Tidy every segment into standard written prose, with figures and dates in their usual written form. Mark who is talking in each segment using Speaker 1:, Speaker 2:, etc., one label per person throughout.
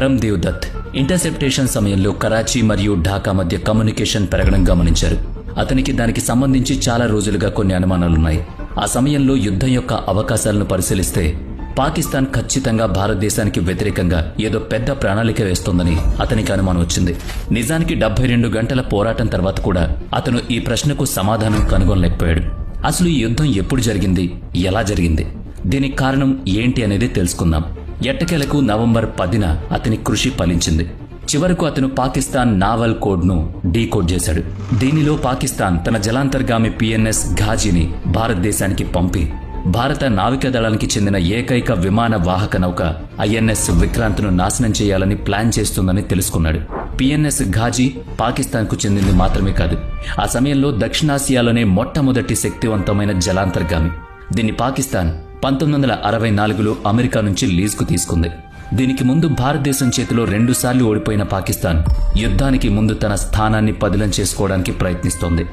Speaker 1: కరమ్దేవ్ దత్ ఇంటర్సెప్టేషన్ సమయంలో కరాచీ మరియు ఢాకా మధ్య కమ్యూనికేషన్ పెరగడం గమనించారు. అతనికి దానికి సంబంధించి చాలా రోజులుగా కొన్ని అనుమానాలున్నాయి. ఆ సమయంలో యుద్ధం యొక్క అవకాశాలను పరిశీలిస్తే పాకిస్తాన్ ఖచ్చితంగా భారతదేశానికి వ్యతిరేకంగా ఏదో పెద్ద ప్రణాళిక వేస్తోందని అతనికి అనుమానం వచ్చింది. నిజానికి 72 గంటల పోరాటం తర్వాత కూడా అతను ఈ ప్రశ్నకు సమాధానం కనుగొనలేకపోయాడు. అసలు ఈ యుద్ధం ఎప్పుడు జరిగింది, ఎలా జరిగింది, దీనికి కారణం ఏంటి అనేది తెలుసుకుందాం. ఎట్టకేలకు నవంబర్ 10న అతని కృషి ఫలించింది. చివరకు అతను పాకిస్తాన్ నావల్ కోడ్ను డీకోడ్ చేశాడు. దీనిలో పాకిస్తాన్ తన జలాంతర్గామి పిఎన్ఎస్ ఘాజీని భారతదేశానికి పంపి భారత నావికాదళానికి చెందిన ఏకైక విమాన వాహక నౌక ఐఎన్ఎస్ విక్రాంత్ను నాశనం చేయాలని ప్లాన్ చేస్తుందని తెలుసుకున్నాడు. పిఎన్ఎస్ ఘాజీ పాకిస్తాన్కు చెందింది మాత్రమే కాదు, ఆ సమయంలో దక్షిణాసియాలోనే మొట్టమొదటి శక్తివంతమైన జలాంతర్గామి. దీన్ని పాకిస్తాన్ 1964లో అమెరికా నుంచి లీజుకు తీసుకుంది. దీనికి ముందు భారతదేశం చేతిలో 2 సార్లు ఓడిపోయిన పాకిస్తాన్ యుద్ధానికి ముందు తన స్థానాన్ని పదిలం చేసుకోవడానికి ప్రయత్నిస్తోంది.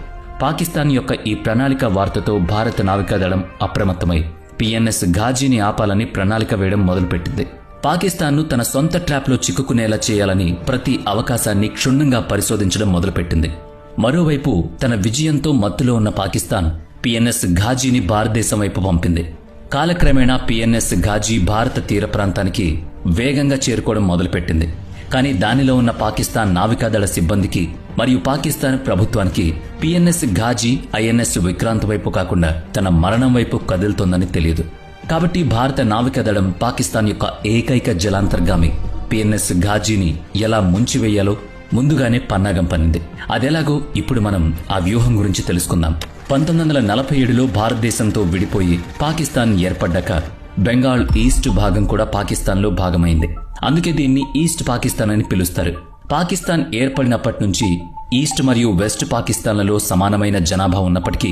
Speaker 1: పాకిస్తాన్ యొక్క ఈ ప్రణాళిక వార్తతో భారత నావికాదళం అప్రమత్తమై పిఎన్ఎస్ ఘాజీని ఆపాలని ప్రణాళిక వేయడం మొదలుపెట్టింది. పాకిస్తాన్ను తన సొంత ట్రాప్లో చిక్కుకునేలా చేయాలని ప్రతి అవకాశాన్ని క్షుణ్ణంగా పరిశోధించడం మొదలుపెట్టింది. మరోవైపు తన విజయంతో మత్తులో ఉన్న పాకిస్తాన్ పిఎన్ఎస్ ఘాజీని భారతదేశం వైపు పంపింది. కాలక్రమేణా పిఎన్ఎస్ ఘాజీ భారత తీర ప్రాంతానికి వేగంగా చేరుకోవడం మొదలుపెట్టింది. కానీ దానిలో ఉన్న పాకిస్తాన్ నావికాదళ సిబ్బందికి మరియు పాకిస్తాన్ ప్రభుత్వానికి పిఎన్ఎస్ ఘాజీ ఐఎన్ఎస్ విక్రాంత్ వైపు కాకుండా తన మరణం వైపు కదులుతోందని తెలియదు. కాబట్టి భారత నావికాదళం పాకిస్తాన్ యొక్క ఏకైక జలాంతర్గామి పిఎన్ఎస్ ఘాజీని ఎలా ముంచివేయాలో ముందుగానే పన్నాగం పన్నింది. అదెలాగో ఇప్పుడు మనం ఆ వ్యూహం గురించి తెలుసుకుందాం. 1947లో భారతదేశంతో విడిపోయి పాకిస్తాన్ ఏర్పడ్డాక బెంగాల్ ఈస్ట్ భాగం కూడా పాకిస్తాన్లో భాగమైంది. అందుకే దీన్ని ఈస్ట్ పాకిస్తాన్ అని పిలుస్తారు. పాకిస్తాన్ ఏర్పడినప్పటి నుంచి ఈస్ట్ మరియు వెస్ట్ పాకిస్తాన్లలో సమానమైన జనాభా ఉన్నప్పటికీ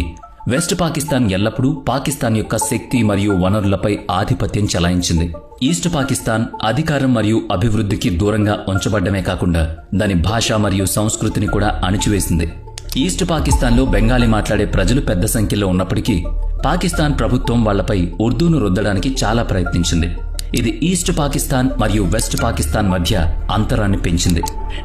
Speaker 1: వెస్ట్ పాకిస్తాన్ ఎల్లప్పుడూ పాకిస్తాన్ యొక్క శక్తి మరియు వనరులపై ఆధిపత్యం చెలాయించింది. ఈస్ట్ పాకిస్తాన్ అధికారం మరియు అభివృద్ధికి దూరంగా ఉంచబడ్డమే కాకుండా దాని భాష మరియు సంస్కృతిని కూడా అణిచివేసింది. ఈస్ట్ పాకిస్తాన్లో బెంగాలీ మాట్లాడే ప్రజలు పెద్ద సంఖ్యలో ఉన్నప్పటికీ పాకిస్తాన్ ప్రభుత్వం వాళ్లపై ఉర్దూను రుద్దడానికి చాలా ప్రయత్నించింది. ఇది ఈస్ట్ పాకిస్తాన్ మరియు వెస్ట్ పాకిస్తాన్ మధ్య అంతరాన్ని పెంచింది.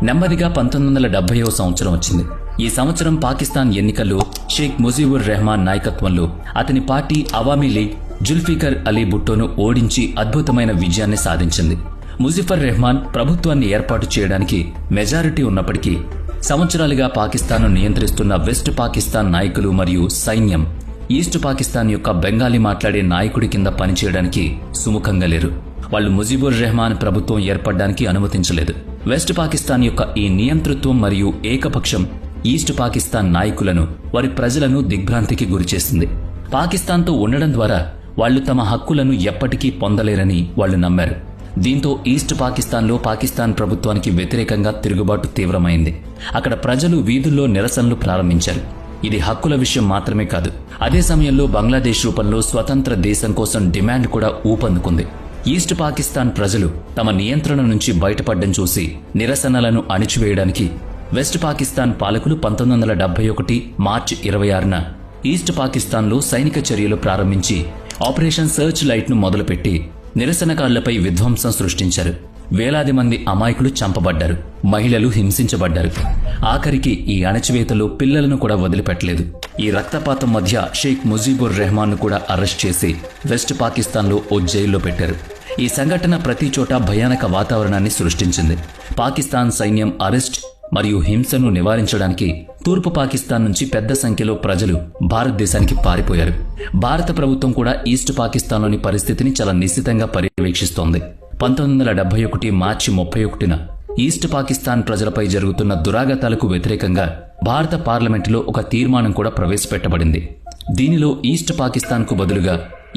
Speaker 1: నెమ్మదిగా 1970వ సంవత్సరం వచ్చింది. ఈ సంవత్సరం పాకిస్తాన్ ఎన్నికల్లో షేక్ ముజీబుర్ రెహమాన్ నాయకత్వంలో అతని పార్టీ అవామీ లీగ్ జుల్ఫికర్ అలీ భుట్టోను ఓడించి అద్భుతమైన విజయాన్ని సాధించింది. ముజఫర్ రెహమాన్ ప్రభుత్వాన్ని ఏర్పాటు చేయడానికి మెజారిటీ ఉన్నప్పటికీ సంవత్సరాలుగా పాకిస్తాన్ను నియంత్రిస్తున్న వెస్ట్ పాకిస్తాన్ నాయకులు మరియు సైన్యం ఈస్ట్ పాకిస్తాన్ యొక్క బెంగాలీ మాట్లాడే నాయకుడి కింద పనిచేయడానికి సుముఖంగా లేరు. వాళ్లు ముజీబుర్ రెహమాన్ ప్రభుత్వం ఏర్పడడానికి అనుమతించలేదు. వెస్ట్ పాకిస్తాన్ యొక్క ఈ నియంతృత్వం మరియు ఏకపక్షం ఈస్ట్ పాకిస్తాన్ నాయకులను, వారి ప్రజలను దిగ్భ్రాంతికి గురిచేసింది. పాకిస్తాన్తో ఉండడం ద్వారా వాళ్లు తమ హక్కులను ఎప్పటికీ పొందలేరని వాళ్లు నమ్మారు. దీంతో ఈస్ట్ పాకిస్తాన్లో పాకిస్తాన్ ప్రభుత్వానికి వ్యతిరేకంగా తిరుగుబాటు తీవ్రమైంది. అక్కడ ప్రజలు వీధుల్లో నిరసనలు ప్రారంభించారు. ఇది హక్కుల విషయం మాత్రమే కాదు, అదే సమయంలో బంగ్లాదేశ్ రూపంలో స్వతంత్ర దేశం కోసం డిమాండ్ కూడా ఊపందుకుంది. ఈస్ట్ పాకిస్తాన్ ప్రజలు తమ నియంత్రణ నుంచి బయటపడ్డం చూసి నిరసనలను అణిచివేయడానికి వెస్ట్ పాకిస్తాన్ పాలకులు 1971 మార్చి 26న ఈస్ట్ పాకిస్తాన్లో సైనిక చర్యలు ప్రారంభించి ఆపరేషన్ సర్చ్ లైట్ను మొదలుపెట్టి నిరసనకారులపై విధ్వంసం సృష్టించారు. వేలాది మంది అమాయకులు చంపబడ్డారు, మహిళలు హింసించబడ్డారు. ఆఖరికి ఈ అణచివేతలో పిల్లలను కూడా వదిలిపెట్టలేదు. ఈ రక్తపాతం మధ్య షేక్ ముజీబుర్ రెహమాన్ను కూడా అరెస్ట్ చేసి వెస్ట్ పాకిస్తాన్లో ఓ జైల్లో పెట్టారు. ఈ సంఘటన ప్రతి చోట భయానక వాతావరణాన్ని సృష్టించింది. పాకిస్తాన్ సైన్యం అరెస్ట్ మరియు హింసను నివారించడానికి తూర్పు పాకిస్తాన్ నుంచి పెద్ద సంఖ్యలో ప్రజలు భారతదేశానికి పారిపోయారు. భారత ప్రభుత్వం కూడా ఈస్ట్ పాకిస్తాన్లోని పరిస్థితిని చాలా నిశితంగా పర్యవేక్షిస్తోంది. 1971 మార్చి 31న ఈస్ట్ పాకిస్తాన్ ప్రజలపై జరుగుతున్న దురాగతాలకు వ్యతిరేకంగా భారత పార్లమెంటులో ఒక తీర్మానం కూడా ప్రవేశపెట్టబడింది. దీనిలో ఈస్ట్ పాకిస్తాన్కు బదులుగా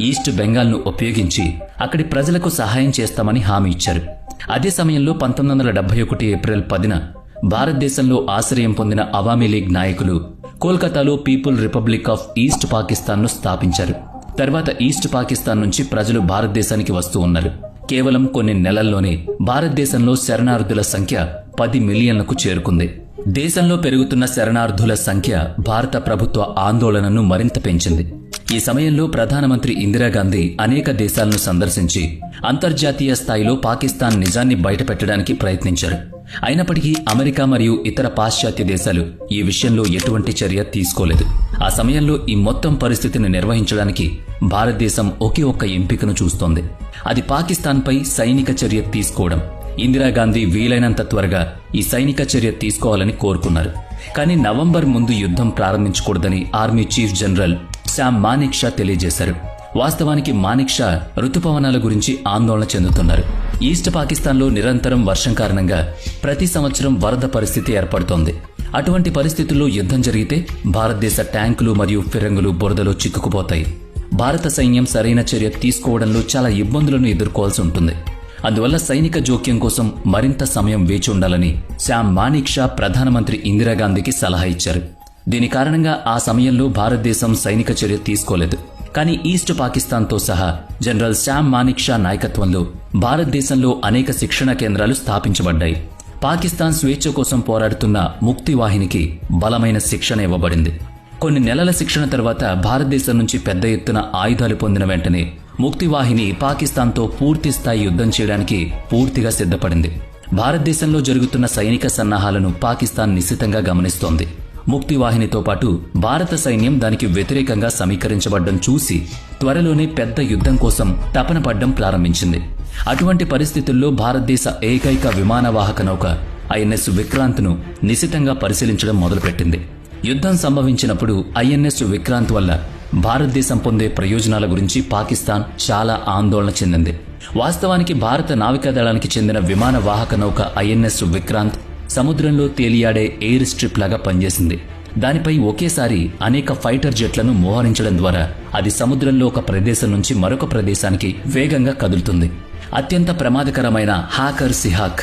Speaker 1: ఈస్ట్ బెంగాల్ను ఉపయోగించి అక్కడి ప్రజలకు సహాయం చేస్తామని హామీ ఇచ్చారు. అదే సమయంలో 1971 ఏప్రిల్ 10న భారతదేశంలో ఆశ్రయం పొందిన అవామీ లీగ్ నాయకులు కోల్కతాలో పీపుల్ రిపబ్లిక్ ఆఫ్ ఈస్ట్ పాకిస్తాన్ను స్థాపించారు. తర్వాత ఈస్ట్ పాకిస్తాన్ నుంచి ప్రజలు భారతదేశానికి వస్తూ ఉన్నారు. కేవలం కొన్ని నెలల్లోనే భారతదేశంలో శరణార్థుల సంఖ్య 10 మిలియన్లకు చేరుకుంది. దేశంలో పెరుగుతున్న శరణార్థుల సంఖ్య భారత ప్రభుత్వ ఆందోళనను మరింత పెంచింది. ఈ సమయంలో ప్రధానమంత్రి ఇందిరాగాంధీ అనేక దేశాలను సందర్శించి అంతర్జాతీయ స్థాయిలో పాకిస్తాన్ నిజాన్ని బయటపెట్టడానికి ప్రయత్నించారు. అయినప్పటికీ అమెరికా మరియు ఇతర పాశ్చాత్య దేశాలు ఈ విషయంలో ఎటువంటి చర్య తీసుకోలేదు. ఆ సమయంలో ఈ మొత్తం పరిస్థితిని నిర్వహించడానికి భారతదేశం ఒకే ఒక్క ఎంపికను చూస్తోంది. అది పాకిస్తాన్పై సైనిక చర్య తీసుకోవడం. ఇందిరాగాంధీ వీలైనంత త్వరగా ఈ సైనిక చర్య తీసుకోవాలని కోరుకున్నారు. కానీ నవంబర్ ముందు యుద్ధం ప్రారంభించకూడదని army chief general Sam Manekshaw తెలియజేశారు. వాస్తవానికి మానేక్షా రుతుపవనాల గురించి ఆందోళన చెందుతున్నారు. ఈస్ట్ పాకిస్తాన్లో నిరంతరం వర్షం కారణంగా ప్రతి సంవత్సరం వరద పరిస్థితి ఏర్పడుతోంది. అటువంటి పరిస్థితుల్లో యుద్ధం జరిగితే భారతదేశ ట్యాంకులు మరియు ఫిరంగులు బురదలో చిక్కుకుపోతాయి. భారత సైన్యం సరైన చర్య తీసుకోవడంలో చాలా ఇబ్బందులను ఎదుర్కోవాల్సి ఉంటుంది. అందువల్ల సైనిక జోక్యం కోసం మరింత సమయం వేచి ఉండాలని శామ్ మానేక్షా ప్రధానమంత్రి ఇందిరాగాంధీకి సలహా ఇచ్చారు. దీని కారణంగా ఆ సమయంలో భారతదేశం సైనిక చర్య తీసుకోలేదు. కానీ ఈస్ట్ పాకిస్తాన్తో సహా జనరల్ శామ్ మానేక్షా నాయకత్వంలో భారతదేశంలో అనేక శిక్షణ కేంద్రాలు స్థాపించబడ్డాయి. పాకిస్తాన్ స్వేచ్ఛ కోసం పోరాడుతున్న ముక్తి వాహినికి బలమైన శిక్షణ ఇవ్వబడింది. కొన్ని నెలల శిక్షణ తర్వాత భారతదేశం నుంచి పెద్ద ఎత్తున ఆయుధాలు పొందిన వెంటనే ముక్తి వాహిని పాకిస్తాన్తో పూర్తి స్థాయి యుద్ధం చేయడానికి పూర్తిగా సిద్ధపడింది. భారతదేశంలో జరుగుతున్న సైనిక సన్నాహాలను పాకిస్తాన్ నిశితంగా గమనిస్తోంది. ముక్తి వాహినితో పాటు భారత సైన్యం దానికి వ్యతిరేకంగా సమీకరించబడ్డం చూసి త్వరలోనే పెద్ద యుద్ధం కోసం తపన పడ్డం ప్రారంభించింది. అటువంటి పరిస్థితుల్లో భారతదేశ ఏకైక విమానవాహక నౌక ఐఎన్ఎస్ విక్రాంత్ను నిశితంగా పరిశీలించడం మొదలుపెట్టింది. యుద్ధం సంభవించినప్పుడు ఐఎన్ఎస్ విక్రాంత్ వల్ల భారతదేశం పొందే ప్రయోజనాల గురించి పాకిస్తాన్ చాలా ఆందోళన చెందింది. వాస్తవానికి భారత నావికాదళానికి చెందిన విమానవాహక నౌక ఐఎన్ఎస్ విక్రాంత్ సముద్రంలో తేలియాడే ఎయిర్ స్ట్రిప్ లాగా పనిచేసింది. దానిపై ఒకేసారి అనేక ఫైటర్ జెట్లను మోహరించడం ద్వారా అది సముద్రంలో ఒక ప్రదేశం నుంచి మరొక ప్రదేశానికి వేగంగా కదులుతుంది. అత్యంత ప్రమాదకరమైన Hawker Sea Hawk,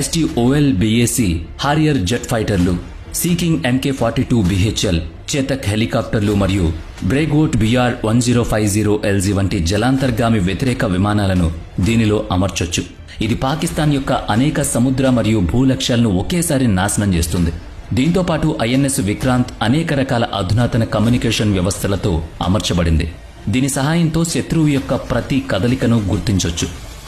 Speaker 1: STOL-BAC Harrier jet ఫైటర్లు, సీకింగ్ MK-42 BHL చేతక్ హెలికాప్టర్లు మరియు బ్రేగ్వోట్ BR-1050LG వంటి జలాంతర్గామి వ్యతిరేక విమానాలను దీనిలో అమర్చొచ్చు. ఇది పాకిస్తాన్ యొక్క అనేక సముద్ర మరియు భూ లక్ష్యాలను ఒకేసారి నాశనం చేస్తుంది. దీంతో పాటు ఐఎన్ఎస్ విక్రాంత్ అనేక రకాల అధునాతన కమ్యూనికేషన్ వ్యవస్థలతో అమర్చబడింది. దీని సహాయంతో శత్రువు యొక్క ప్రతి కదలికను గుర్తించొచ్చు.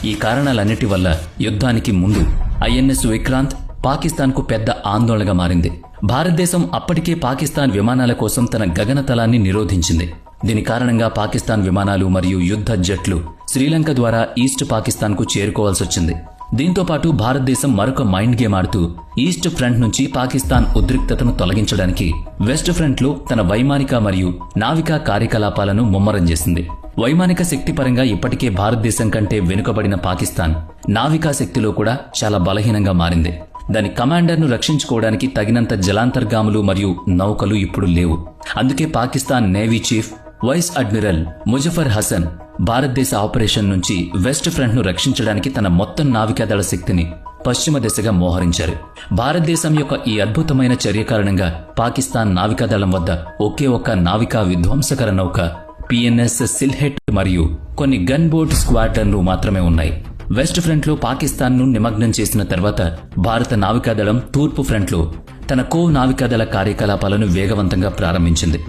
Speaker 1: ఈ కారణాలన్నిటి వల్ల యుద్ధానికి ముందు ఐఎన్ఎస్ విక్రాంత్ పాకిస్తాన్కు పెద్ద ఆందోళనగా మారింది. భారతదేశం అప్పటికే పాకిస్తాన్ విమానాల కోసం తన గగనతలాన్ని నిరోధించింది. దీని కారణంగా పాకిస్తాన్ విమానాలు మరియు యుద్ధ జెట్లు శ్రీలంక ద్వారా ఈస్ట్ పాకిస్తాన్కు చేరుకోవాల్సొచ్చింది. దీంతో పాటు భారతదేశం మరొక మైండ్ గేమ్ ఆడుతూ ఈస్ట్ ఫ్రంట్ నుంచి పాకిస్తాన్ ఉద్రిక్తతను తొలగించడానికి వెస్ట్ ఫ్రంట్లో తన వైమానిక మరియు నావికా కార్యకలాపాలను ముమ్మరం చేసింది. వైమానిక శక్తి పరంగా ఇప్పటికే భారతదేశం కంటే వెనుకబడిన పాకిస్తాన్ నావికా శక్తిలో కూడా చాలా బలహీనంగా మారింది. దాని కమాండర్ను రక్షించుకోవడానికి తగినంత జలాంతర్గాములు మరియు నౌకలు ఇప్పుడు లేవు. అందుకే Pakistan navy chief vice admiral Muzaffar Hasan భారతదేశ ఆపరేషన్ నుంచి వెస్ట్ ఫ్రంట్ను రక్షించడానికి తన మొత్తం నావికాదళ శక్తిని పశ్చిమ దిశగా మోహరించారు. భారతదేశం యొక్క ఈ అద్భుతమైన చర్య కారణంగా పాకిస్తాన్ నావికాదళం వద్ద ఒకే ఒక్క నావికా విధ్వంసకర నౌక PNS సిల్హెట్ మరియు కొన్ని గన్ బోట్ స్క్వాడ్రన్లు మాత్రమే ఉన్నాయి. వెస్ట్ ఫ్రంట్లో పాకిస్తాన్ను నిమగ్నం చేసిన తర్వాత భారత నావికాదళం తూర్పు ఫ్రంట్లో తన నావికాదళ కార్యకలాపాలను వేగవంతంగా ప్రారంభించింది.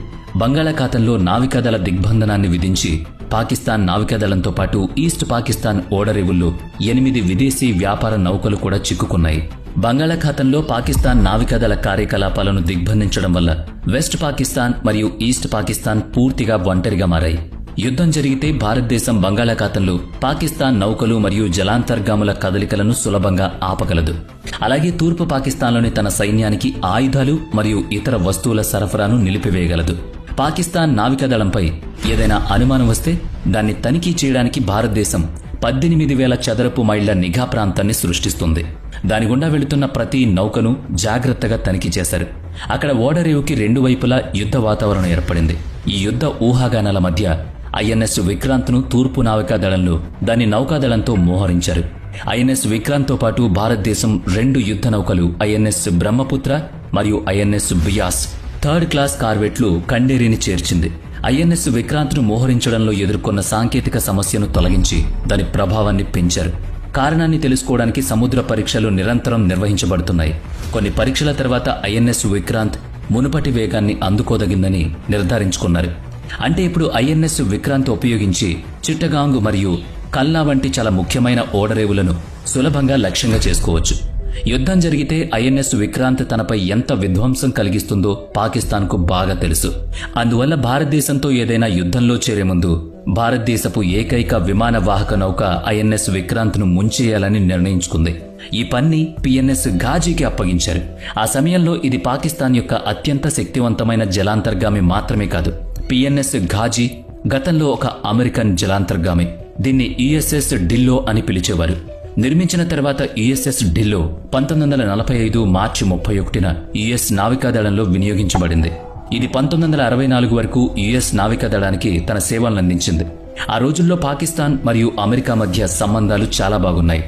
Speaker 1: బంగాళాఖాతంలో నావికాదళ దిగ్బంధనాన్ని విధించి పాకిస్తాన్ నావికాదళంతో పాటు ఈస్ట్ పాకిస్తాన్ ఓడరేవుల్లో 8 విదేశీ వ్యాపార నౌకలు కూడా చిక్కుకున్నాయి. బంగాళాఖాతంలో పాకిస్తాన్ నావికాదళ కార్యకలాపాలను దిగ్బంధించడం వల్ల వెస్ట్ పాకిస్తాన్ మరియు ఈస్ట్ పాకిస్తాన్ పూర్తిగా ఒంటరిగా మారాయి. యుద్ధం జరిగితే భారతదేశం బంగాళాఖాతంలో పాకిస్తాన్ నౌకలు మరియు జలాంతర్గాముల కదలికలను సులభంగా ఆపగలదు. అలాగే తూర్పు పాకిస్తాన్లోని తన సైన్యానికి ఆయుధాలు మరియు ఇతర వస్తువుల సరఫరాను నిలిపివేయగలదు. పాకిస్తాన్ నావికాదళంపై ఏదైనా అనుమానం వస్తే దాన్ని తనిఖీ చేయడానికి భారతదేశం 18,000 చదరపు మైళ్ల నిఘా ప్రాంతాన్ని సృష్టిస్తుంది. దాని గుండా వెళుతున్న ప్రతి నౌకను జాగ్రత్తగా తనిఖీ చేశారు. అక్కడ ఓడరేవుకి 2 వైపులా యుద్ధ వాతావరణం ఏర్పడింది. ఈ యుద్ధ ఊహాగానాల మధ్య ఐఎన్ఎస్ విక్రాంత్ను తూర్పు నావికాదళంలో దాని నౌకాదళంతో మోహరించారు. ఐఎన్ఎస్ విక్రాంత్తో పాటు భారతదేశం 2 యుద్ధ నౌకలు ఐఎన్ఎస్ బ్రహ్మపుత్ర మరియు ఐఎన్ఎస్ బియాస్ 3rd క్లాస్ కార్వెట్లు కండేరిని చేర్చింది. ఐఎన్ఎస్ విక్రాంత్ను మోహరించడంలో ఎదుర్కొన్న సాంకేతిక సమస్యను తొలగించి దాని ప్రభావాన్ని పెంచారు. కారణాన్ని తెలుసుకోవడానికి సముద్ర పరీక్షలు నిరంతరం నిర్వహించబడుతున్నాయి. కొన్ని పరీక్షల తర్వాత ఐఎన్ఎస్ విక్రాంత్ మునుపటి వేగాన్ని అందుకోదగిందని నిర్ధారించుకున్నారు. అంటే ఇప్పుడు ఐఎన్ఎస్ విక్రాంత్ ఉపయోగించి చిట్టగాంగ్ మరియు కల్లా వంటి చాలా ముఖ్యమైన ఓడరేవులను సులభంగా లక్ష్యంగా చేసుకోవచ్చు. యుద్ధం జరిగితే ఐఎన్ఎస్ విక్రాంత్ తనపై ఎంత విధ్వంసం కలిగిస్తుందో పాకిస్తాన్కు బాగా తెలుసు. అందువల్ల భారతదేశంతో ఏదైనా యుద్ధంలో చేరే ముందు భారతదేశపు ఏకైక విమాన వాహక నౌక ఐఎన్ఎస్ విక్రాంత్ను ముంచేయాలని నిర్ణయించుకుంది. ఈ పన్ని పిఎన్ఎస్ ఘాజీకి అప్పగించారు. ఆ సమయంలో ఇది పాకిస్తాన్ యొక్క అత్యంత శక్తివంతమైన జలాంతర్గామి మాత్రమే కాదు. పిఎన్ఎస్ ఘాజీ గతంలో ఒక అమెరికన్ జలాంతర్గామి. దీన్ని యుఎస్ఎస్ డిల్లో అని పిలిచేవారు. నిర్మించిన తర్వాత యుఎస్ఎస్ డిల్లో 1945 మార్చి 31న యుఎస్ నావికాదళంలో వినియోగించబడింది. ఇది 1964 వరకు యుఎస్ నావికాదళానికి తన సేవలనందించింది. ఆ రోజుల్లో పాకిస్తాన్ మరియు అమెరికా మధ్య సంబంధాలు చాలా బాగున్నాయి.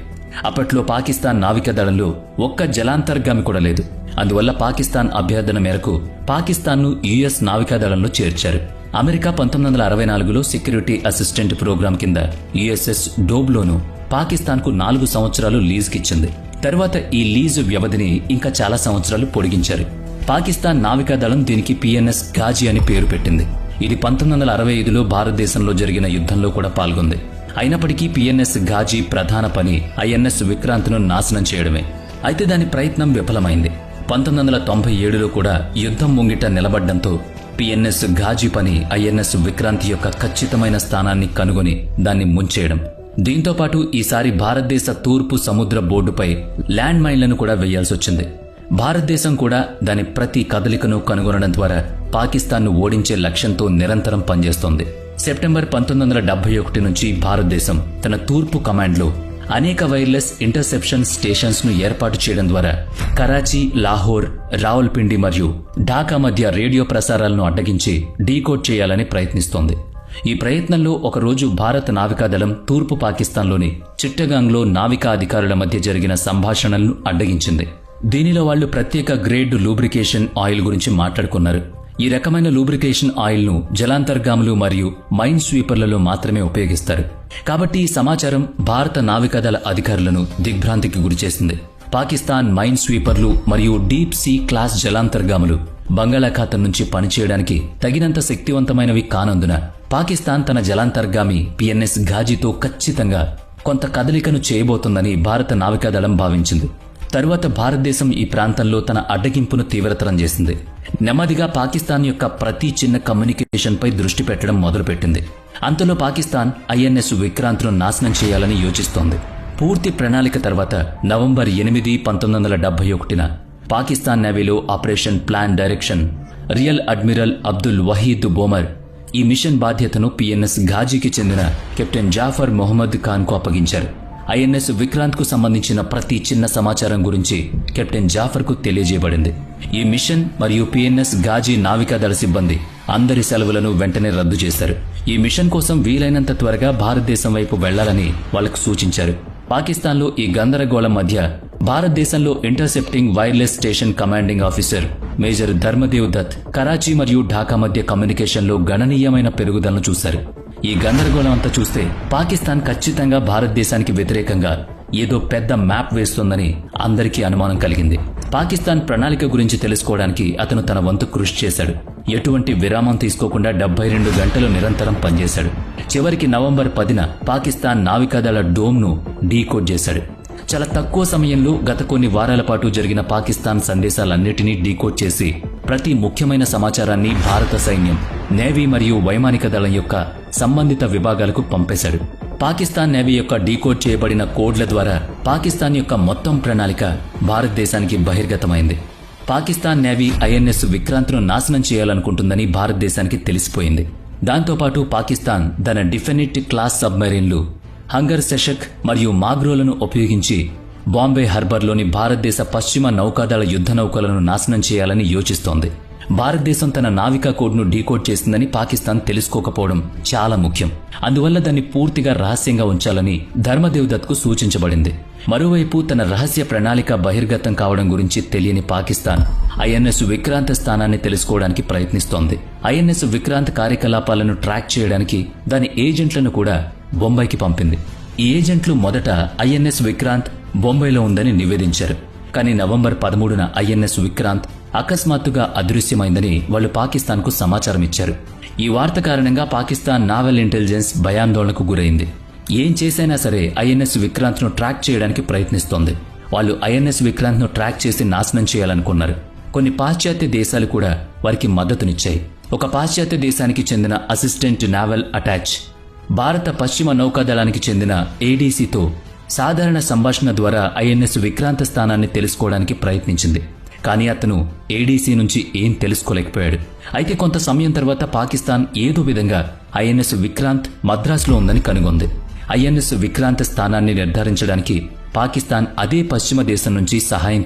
Speaker 1: అప్పట్లో పాకిస్తాన్ నావికాదళంలో ఒక్క జలాంతర్గామి కూడా లేదు. అందువల్ల పాకిస్తాన్ అభ్యర్థన మేరకు పాకిస్తాన్ను యుఎస్ నావికాదళంలో చేర్చారు. అమెరికా 1964లో సెక్యూరిటీ అసిస్టెంట్ ప్రోగ్రాం కింద యుఎస్ఎస్ డోబ్లోను పాకిస్తాన్కు 4 సంవత్సరాలు లీజుకిచ్చింది. తర్వాత ఈ లీజు వ్యవధిని ఇంకా చాలా సంవత్సరాలు పొడిగించారు. పాకిస్తాన్ నావికాదళం దీనికి పిఎన్ఎస్ ఘాజీ అని పేరు పెట్టింది. ఇది 1965లో భారతదేశంలో జరిగిన యుద్ధంలో కూడా పాల్గొంది. అయినప్పటికీ పిఎన్ఎస్ ఘాజీ ప్రధాన పని ఐఎన్ఎస్ విక్రాంత్ను నాశనం చేయడమే. అయితే దాని ప్రయత్నం విఫలమైంది. 1997లో కూడా యుద్ధం ముంగిట నిలబడ్డంతో పిఎన్ఎస్ ఘాజీ పని ఐఎన్ఎస్ విక్రాంత్ యొక్క ఖచ్చితమైన స్థానాన్ని కనుగొని దాన్ని ముంచేయడం. దీంతో పాటు ఈసారి భారతదేశ తూర్పు సముద్ర బోర్డుపై ల్యాండ్ మైన్లను కూడా వేయాల్సొచ్చింది. భారతదేశం కూడా దాని ప్రతి కదలికను కనుగొనడం ద్వారా పాకిస్తాన్ను ఓడించే లక్ష్యంతో నిరంతరం పనిచేస్తోంది. సెప్టెంబర్ 1971 నుంచి భారతదేశం తన తూర్పు కమాండ్లో అనేక వైర్లెస్ ఇంటర్సెప్షన్ స్టేషన్స్ ను ఏర్పాటు చేయడం ద్వారా కరాచీ, లాహోర్, రావల్పిండి మరియు ఢాకా మధ్య రేడియో ప్రసారాలను అడ్డగించి డీకోడ్ చేయాలని ప్రయత్నిస్తోంది. ఈ ప్రయత్నంలో ఒకరోజు భారత నావికాదళం తూర్పు పాకిస్తాన్లోని చిట్టగాంగ్లో నావికా అధికారుల మధ్య జరిగిన సంభాషణలను అడ్డగించింది. దీనిలో వాళ్లు ప్రత్యేక గ్రేడ్ లూబ్రికేషన్ ఆయిల్ గురించి మాట్లాడుకున్నారు. ఈ రకమైన లూబ్రికేషన్ ఆయిల్ను జలాంతర్గాములు మరియు మైన్ స్వీపర్లలో మాత్రమే ఉపయోగిస్తారు. కాబట్టి ఈ సమాచారం భారత నావికాదళ అధికారులను దిగ్భ్రాంతికి గురిచేసింది. పాకిస్తాన్ మైన్ స్వీపర్లు మరియు డీప్ సీ క్లాస్ జలాంతర్గాములు బంగాళాఖాతం నుంచి పనిచేయడానికి తగినంత శక్తివంతమైనవి కానందున పాకిస్తాన్ తన జలాంతర్గామి పిఎన్ఎస్ ఘాజీతో ఖచ్చితంగా కొంత కదలికను చేయబోతోందని భారత నావికాదళం భావించింది. తరువాత భారతదేశం ఈ ప్రాంతంలో తన అడ్డగింపును తీవ్రతరం చేసింది. నెమ్మదిగా పాకిస్తాన్ యొక్క ప్రతి చిన్న కమ్యూనికేషన్పై దృష్టి పెట్టడం మొదలుపెట్టింది. అంతలో పాకిస్తాన్ ఐఎన్ఎస్ విక్రాంత్ను నాశనం చేయాలని యోచిస్తోంది. పూర్తి ప్రణాళిక తర్వాత నవంబర్ 8, 1971న పాకిస్తాన్ నేవీలో operation plan direction rear admiral Abdul Waheed Bomer ఈ మిషన్ బాధ్యతను పిఎన్ఎస్ ఘాజీకి చెందిన కెప్టెన్ జాఫర్ మొహమ్మద్ ఖాన్ కు అప్పగించారు. ఐఎన్ఎస్ విక్రాంత్ కు సంబంధించిన ప్రతి చిన్న సమాచారం గురించి కెప్టెన్ జాఫర్ కు తెలియజేయబడింది. ఈ మిషన్ మరియు పిఎన్ఎస్ ఘాజీ నావికాదళ సిబ్బంది అందరి సెలవులను వెంటనే రద్దు చేశారు. ఈ మిషన్ కోసం వీలైనంత త్వరగా భారతదేశం వైపు వెళ్లాలని వాళ్లకు సూచించారు. పాకిస్తాన్లో ఈ గందరగోళం మధ్య భారతదేశంలో intercepting wireless station commanding officer major Dharmadev Dutt Karachi మరియు ఢాకా మధ్య కమ్యూనికేషన్లో గణనీయమైన పెరుగుదలను చూశారు. ఈ గందరగోళం అంతా చూస్తే పాకిస్తాన్ ఖచ్చితంగా భారతదేశానికి వ్యతిరేకంగా ఏదో పెద్ద మ్యాప్ వేస్తోందని అందరికీ అనుమానం కలిగింది. పాకిస్తాన్ ప్రణాళిక గురించి తెలుసుకోవడానికి అతను తన వంతు కృషి చేశాడు. ఎటువంటి విరామం తీసుకోకుండా 72 గంటలు నిరంతరం పనిచేశాడు. చివరికి నవంబర్ 10న పాకిస్తాన్ నావికాదళ డోమ్ను డీకోడ్ చేశాడు. చాలా తక్కువ సమయంలో గత కొన్ని వారాల పాటు జరిగిన పాకిస్తాన్ సందేశాలన్నిటినీ డీకోడ్ చేసి ప్రతి ముఖ్యమైన సమాచారాన్ని భారత సైన్యం, నేవీ మరియు వైమానిక దళం యొక్క సంబంధిత విభాగాలకు పంపేశాడు. పాకిస్తాన్ నేవీ యొక్క డీకోడ్ చేయబడిన కోడ్ల ద్వారా పాకిస్తాన్ యొక్క మొత్తం ప్రణాళిక భారతదేశానికి బహిర్గతమైంది. పాకిస్తాన్ నేవీ ఐఎన్ఎస్ విక్రాంత్ను నాశనం చేయాలనుకుంటుందని భారతదేశానికి తెలిసిపోయింది. దాంతోపాటు పాకిస్తాన్ తన డిఫెనిట్ క్లాస్ సబ్మెరీన్లు హంగర్ శషక్ మరియు మాగ్రోలను ఉపయోగించి బాంబే హార్బర్లోని భారతదేశ పశ్చిమ నౌకాదళ యుద్ధ నౌకలను నాశనం చేయాలని యోచిస్తోంది. భారతదేశం తన నావికా కోడ్ను డీకోడ్ చేసిందని పాకిస్తాన్ తెలుసుకోకపోవడం చాలా ముఖ్యం. అందువల్ల దాన్ని పూర్తిగా రహస్యంగా ఉంచాలని ధర్మదేవ్ దత్కు సూచించబడింది. మరోవైపు తన రహస్య ప్రణాళిక బహిర్గతం కావడం గురించి తెలియని పాకిస్తాన్ ఐఎన్ఎస్ విక్రాంత్ స్థానాన్ని తెలుసుకోవడానికి ప్రయత్నిస్తోంది. ఐఎన్ఎస్ విక్రాంత్ కార్యకలాపాలను ట్రాక్ చేయడానికి దాని ఏజెంట్లను కూడా బొంబాయికి పంపింది. ఈ ఏజెంట్లు మొదట ఐఎన్ఎస్ విక్రాంత్ బొంబాయిలో ఉందని నివేదించారు. కానీ నవంబర్ 13న ఐఎన్ఎస్ విక్రాంత్ అకస్మాత్తుగా అదృశ్యమైందని వాళ్లు పాకిస్తాన్కు సమాచారం ఇచ్చారు. ఈ వార్త కారణంగా పాకిస్తాన్ నావల్ ఇంటెలిజెన్స్ భయాందోళనకు గురైంది. ఏం చేసైనా సరే ఐఎన్ఎస్ విక్రాంత్ను ట్రాక్ చేయడానికి ప్రయత్నిస్తోంది. వాళ్ళు ఐఎన్ఎస్ విక్రాంత్ను ట్రాక్ చేసి నాశనం చేయాలనుకున్నారు. కొన్ని పాశ్చాత్య దేశాలు కూడా వారికి మద్దతునిచ్చాయి. ఒక పాశ్చాత్య దేశానికి చెందిన అసిస్టెంట్ నావల్ అటాచ్ భారత పశ్చిమ నౌకాదళానికి చెందిన ఏడీసీతో సాధారణ సంభాషణ ద్వారా ఐఎన్ఎస్ విక్రాంత్ స్థానాన్ని తెలుసుకోవడానికి ప్రయత్నించింది. కానీ అతను ఏడీసీ నుంచి ఏం తెలుసుకోలేకపోయాడు. అయితే కొంత సమయం తర్వాత పాకిస్తాన్ ఏదో విధంగా ఐఎన్ఎస్ విక్రాంత్ మద్రాసులో ఉందని కనుగొంది. ఐఎన్ఎస్ విక్రాంత్ స్థానాన్ని నిర్ధారించడానికి పాకిస్తాన్ అదే పశ్చిమ దేశం నుంచి సహాయం